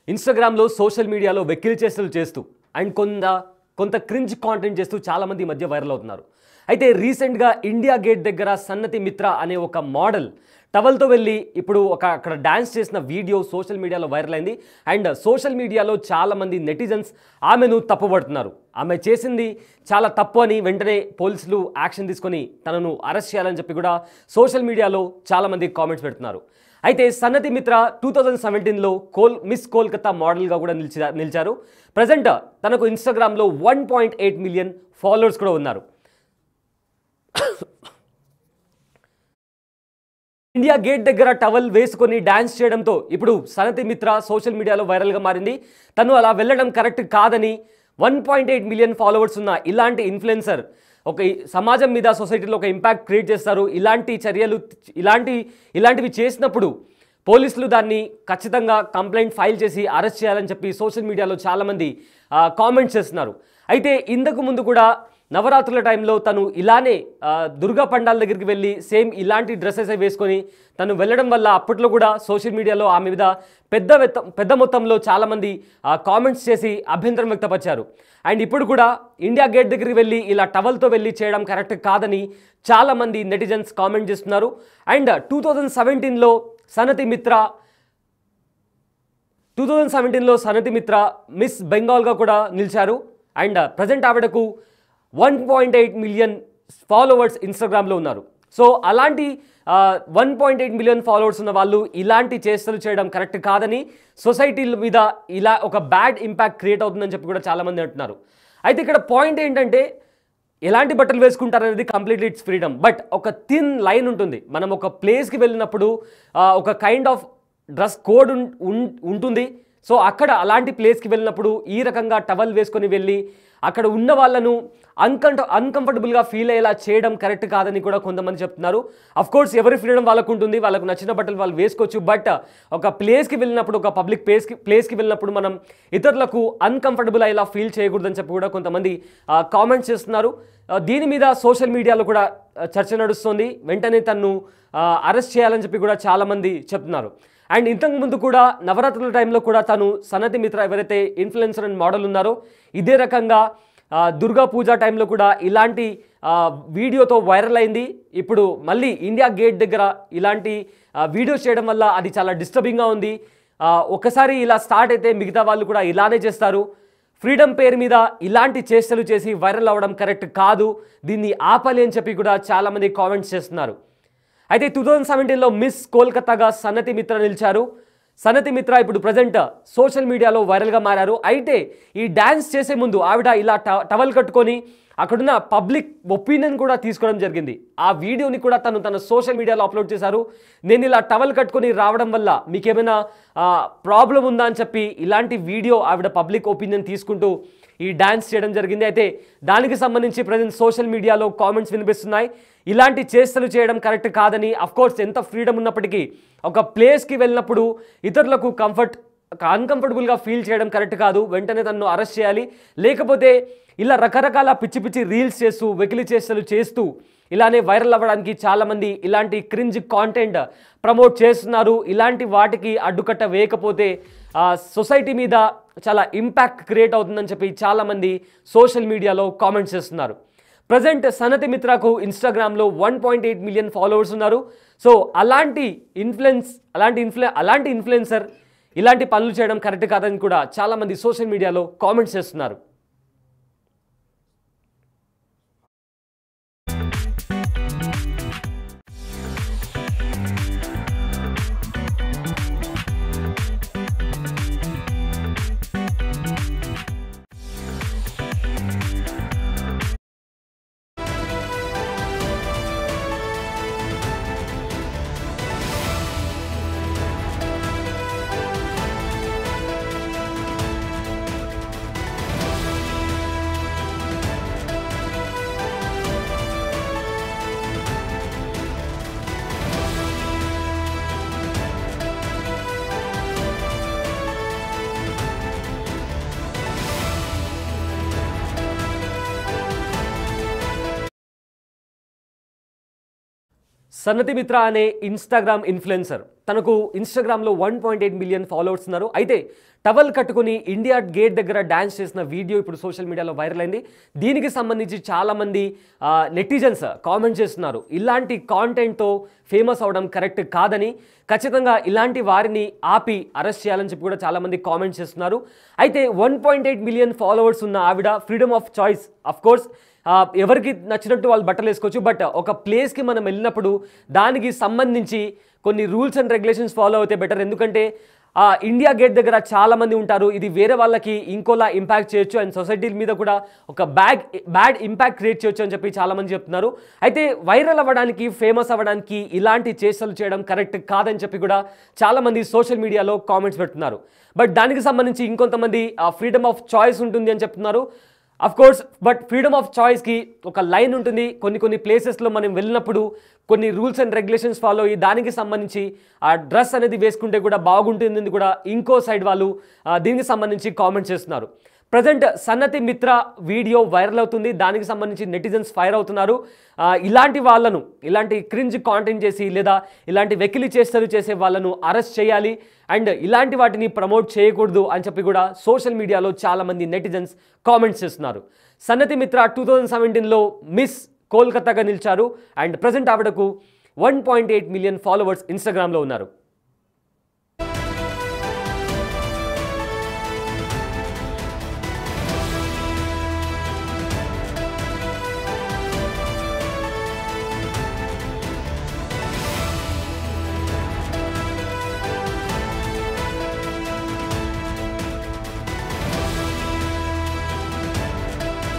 ఇన్‌స్టాగ్రామ్‌లో సోషల్ మీడియాలో వెకిలి చేష్టలు చేస్తూ అండ్ కొంత క్రింజ్ కాంటెంట్ చేస్తూ చాలామంది ఈ మధ్య వైరల్ అవుతున్నారు. అయితే రీసెంట్‌గా ఇండియా గేట్ దగ్గర సన్నతి మిత్ర అనే ఒక మోడల్ టవల్‌తో వెళ్ళి ఇప్పుడు అక్కడ డాన్స్ చేసిన వీడియో సోషల్ మీడియాలో వైరల్ అయింది. అండ్ సోషల్ మీడియాలో చాలామంది నెటిజన్స్ ఆమెను తప్పుపడుతున్నారు. ఆమె చేసింది చాలా తప్పు అని వెంటనే పోలీసులు యాక్షన్ తీసుకొని తనను అరెస్ట్ చేయాలని చెప్పి కూడా సోషల్ మీడియాలో చాలామంది కామెంట్స్ పెడుతున్నారు. అయితే సన్నతి మిత్ర 2017లో మిస్ కోల్కతా మోడల్గా కూడా నిలిచారు. ప్రజెంట్ తనకు ఇన్స్టాగ్రామ్లో 1.8 మిలియన్ ఫాలోవర్స్ కూడా ఉన్నారు. ఇండియా గేట్ దగ్గర టవల్ వేసుకొని డ్యాన్స్ చేయడంతో ఇప్పుడు సన్నతి మిత్ర సోషల్ మీడియాలో వైరల్గా మారింది. తను అలా వెళ్ళడం కరెక్ట్ కాదని 1.8 మిలియన్ ఫాలోవర్స్ ఉన్న ఇలాంటి ఇన్ఫ్లుయెన్సర్ ఒక సమాజం మీద సొసైటీలో ఒక ఇంపాక్ట్ క్రియేట్ చేస్తారు. ఇలాంటి చర్యలు ఇలాంటివి చేసినప్పుడు పోలీసులు దాన్ని ఖచ్చితంగా కంప్లైంట్ ఫైల్ చేసి అరెస్ట్ చేయాలని చెప్పి సోషల్ మీడియాలో చాలామంది కామెంట్స్ చేస్తున్నారు. అయితే ఇంతకు ముందు కూడా నవరాత్రుల టైంలో తను ఇలానే దుర్గా పండాల దగ్గరికి వెళ్ళి సేమ్ ఇలాంటి డ్రెస్సెస్ వేసుకొని తను వెళ్ళడం వల్ల అప్పట్లో కూడా సోషల్ మీడియాలో ఆమె మీద పెద్ద మొత్తంలో చాలామంది కామెంట్స్ చేసి అభ్యంతరం వ్యక్తపరిచారు. అండ్ ఇప్పుడు కూడా ఇండియా గేట్ దగ్గరికి వెళ్ళి ఇలా టవల్తో వెళ్ళి చేయడం కరెక్ట్ కాదని చాలామంది నెటిజన్స్ కామెంట్ చేస్తున్నారు. అండ్ 2017లో సన్నతి మిత్ర మిస్ బెంగాల్గా కూడా నిలిచారు. అండ్ ప్రజెంట్ ఆవిడకు 1.8 మిలియన్ ఫాలోవర్స్ ఇన్స్టాగ్రామ్లో ఉన్నారు. సో అలాంటి 1.8 మిలియన్ ఫాలోవర్స్ ఉన్న వాళ్ళు ఇలాంటి చేష్టలు చేయడం కరెక్ట్ కాదని సొసైటీల మీద ఇలా ఒక బ్యాడ్ ఇంపాక్ట్ క్రియేట్ అవుతుందని చెప్పి కూడా చాలామంది అంటున్నారు. అయితే ఇక్కడ పాయింట్ ఏంటంటే ఎలాంటి బట్టలు వేసుకుంటారనేది కంప్లీట్లీ ఇట్స్ ఫ్రీడమ్. బట్ ఒక థిన్ లైన్ ఉంటుంది. మనం ఒక ప్లేస్కి వెళ్ళినప్పుడు ఒక కైండ్ ఆఫ్ డ్రెస్ కోడ్ ఉంటుంది. సో అక్కడ అలాంటి ప్లేస్కి వెళ్ళినప్పుడు ఈ రకంగా టవల్ వేసుకొని వెళ్ళి అక్కడ ఉన్న వాళ్ళను అన్కంఫర్టబుల్గా ఫీల్ అయ్యేలా చేయడం కరెక్ట్ కాదని కూడా కొంతమంది చెప్తున్నారు. అఫ్కోర్స్ ఎవరి ఫ్రీడమ్ వాళ్ళకు ఉంటుంది, వాళ్ళకు నచ్చిన బట్టలు వాళ్ళు వేసుకోవచ్చు. బట్ ఒక ప్లేస్కి వెళ్ళినప్పుడు, ఒక పబ్లిక్ ప్లేస్కి వెళ్ళినప్పుడు మనం ఇతరులకు అన్కంఫర్టబుల్ అయ్యేలా ఫీల్ చేయకూడదని చెప్పి కూడా కొంతమంది కామెంట్స్ చేస్తున్నారు. దీని మీద సోషల్ మీడియాలో కూడా చర్చ నడుస్తుంది. వెంటనే తను అరెస్ట్ చేయాలని చెప్పి కూడా చాలామంది చెప్తున్నారు. అండ్ ఇంతకు ముందు కూడా నవరాత్రుల టైంలో కూడా తను సన్నతి మిత్ర ఎవరైతే ఇన్ఫ్లుయెన్సర్ అండ్ మోడల్ ఉన్నారో ఇదే రకంగా దుర్గా పూజ టైంలో కూడా ఇలాంటి వీడియోతో వైరల్ అయింది. ఇప్పుడు మళ్ళీ ఇండియా గేట్ దగ్గర ఇలాంటి వీడియోస్ చేయడం వల్ల అది చాలా డిస్టర్బింగ్గా ఉంది. ఒకసారి ఇలా స్టార్ట్ అయితే మిగతా వాళ్ళు కూడా ఇలానే చేస్తారు. ఫ్రీడమ్ పేరు మీద ఇలాంటి చేష్టలు చేసి వైరల్ అవ్వడం కరెక్ట్ కాదు, దీన్ని ఆపాలి అని చెప్పి కూడా చాలామంది కామెంట్స్ చేస్తున్నారు. అయితే 2017లో మిస్ కోల్కతాగా సన్నతి మిత్ర నిలిచారు. సన్నతి మిత్ర ఇప్పుడు ప్రజెంట్ సోషల్ మీడియాలో వైరల్గా మారారు. అయితే ఈ డ్యాన్స్ చేసే ముందు ఆవిడ ఇలా టవల్ కట్టుకొని అక్కడున్న పబ్లిక్ ఒపీనియన్ కూడా తీసుకోవడం జరిగింది. ఆ వీడియోని కూడా తన సోషల్ మీడియాలో అప్లోడ్ చేశారు. నేను ఇలా టవల్ కట్టుకొని రావడం వల్ల మీకేమైనా ప్రాబ్లం ఉందా అని చెప్పి ఇలాంటి వీడియో ఆవిడ పబ్లిక్ ఒపీనియన్ తీసుకుంటూ ఈ డ్యాన్స్ చేయడం జరిగింది. అయితే దానికి సంబంధించి ప్రజెంట్ సోషల్ మీడియాలో కామెంట్స్ వినిపిస్తున్నాయి. ఇలాంటి చేష్టలు చేయడం కరెక్ట్ కాదని, అఫ్కోర్స్ ఎంత ఫ్రీడమ్ ఉన్నప్పటికీ ఒక ప్లేస్కి వెళ్ళినప్పుడు ఇతరులకు అన్కంఫర్టబుల్గా ఫీల్ చేయడం కరెక్ట్ కాదు. వెంటనే తనను అరెస్ట్ చేయాలి. లేకపోతే ఇలా రకరకాల పిచ్చి రీల్స్ చేస్తూ వెకిలి చేష్టలు చేస్తూ ఇలానే వైరల్ అవ్వడానికి చాలామంది ఇలాంటి క్రింజ్ కాంటెంట్ ప్రమోట్ చేస్తున్నారు. ఇలాంటి వాటికి అడ్డుకట్ట వేయకపోతే సొసైటీ మీద చాలా ఇంపాక్ట్ క్రియేట్ అవుతుందని చెప్పి చాలామంది సోషల్ మీడియాలో కామెంట్స్ చేస్తున్నారు. ప్రజెంట్ సన్నతి మిత్రకు ఇన్స్టాగ్రామ్లో 1.8 మిలియన్ ఫాలోవర్స్ ఉన్నారు. సో అలాంటి ఇన్ఫ్లుయెన్సర్ ఇలాంటి పనులు చేయడం కరెక్ట్ కాదని కూడా చాలామంది సోషల్ మీడియాలో కామెంట్స్ చేస్తున్నారు. సన్నతి మిత్ర అనే ఇన్స్టాగ్రామ్ ఇన్ఫ్లుయెన్సర్ తనకు ఇన్స్టాగ్రామ్లో 1.8 మిలియన్ ఫాలోవర్స్ ఉన్నారు. అయితే టవల్ కట్టుకుని ఇండియా గేట్ దగ్గర డ్యాన్స్ చేసిన వీడియో ఇప్పుడు సోషల్ మీడియాలో వైరల్ అయింది. దీనికి సంబంధించి చాలామంది నెటిజన్స్ కామెంట్ చేస్తున్నారు, ఇలాంటి కాంటెంట్తో ఫేమస్ అవడం కరెక్ట్ కాదని, ఖచ్చితంగా ఇలాంటి వారిని ఆపి అరెస్ట్ చేయాలని చెప్పి కూడా చాలామంది కామెంట్ చేస్తున్నారు. అయితే 1.8 మిలియన్ ఫాలోవర్స్ ఉన్న ఆవిడ freedom of choice, of course ఎవరికి నచ్చినట్టు వాళ్ళు బట్టలు వేసుకోవచ్చు. బట్ ఒక ప్లేస్కి మనం వెళ్ళినప్పుడు దానికి సంబంధించి కొన్ని రూల్స్ అండ్ రెగ్యులేషన్స్ ఫాలో అయితే బెటర్. ఎందుకంటే ఇండియా గేట్ దగ్గర చాలామంది ఉంటారు, ఇది వేరే వాళ్ళకి ఇంకోలా ఇంపాక్ట్ చేయొచ్చు అండ్ సొసైటీ మీద కూడా ఒక బ్యాడ్ ఇంపాక్ట్ క్రియేట్ చేయొచ్చు అని చెప్పి చాలామంది చెప్తున్నారు. అయితే వైరల్ అవ్వడానికి, ఫేమస్ అవ్వడానికి ఇలాంటి చేష్టలు చేయడం కరెక్ట్ కాదని చెప్పి కూడా చాలామంది సోషల్ మీడియాలో కామెంట్స్ పెడుతున్నారు. బట్ దానికి సంబంధించి ఇంకొంతమంది ఫ్రీడమ్ ఆఫ్ చాయిస్ ఉంటుంది అని చెప్తున్నారు. Of course, but freedom of చాయిస్కి ఒక లైన్ ఉంటుంది. కొన్ని ప్లేసెస్లో మనం వెళ్ళినప్పుడు కొన్ని రూల్స్ అండ్ రెగ్యులేషన్స్ ఫాలో అయ్యి దానికి సంబంధించి ఆ డ్రెస్ అనేది వేసుకుంటే కూడా బాగుంటుంది కూడా ఇంకో సైడ్ వాళ్ళు దీనికి సంబంధించి కామెంట్ చేస్తున్నారు. ప్రజెంట్ సన్నతి మిత్ర వీడియో వైరల్ అవుతుంది, దానికి సంబంధించి నెటిజన్స్ ఫైర్ అవుతున్నారు. ఇలాంటి వాళ్ళను, ఇలాంటి క్రింజ్ కాంటెంట్ చేసి లేదా ఇలాంటి వెకిలి చేష్టలు చేసే వాళ్ళను అరెస్ట్ చేయాలి అండ్ ఇలాంటి వాటిని ప్రమోట్ చేయకూడదు అని చెప్పి కూడా సోషల్ మీడియాలో చాలామంది నెటిజన్స్ కామెంట్స్ చేస్తున్నారు. సన్నతి మిత్ర 2017లో మిస్ కోల్కతాగా నిలిచారు అండ్ ప్రజెంట్ ఆవిడకు 1.8 మిలియన్ ఫాలోవర్స్ ఇన్స్టాగ్రామ్లో ఉన్నారు.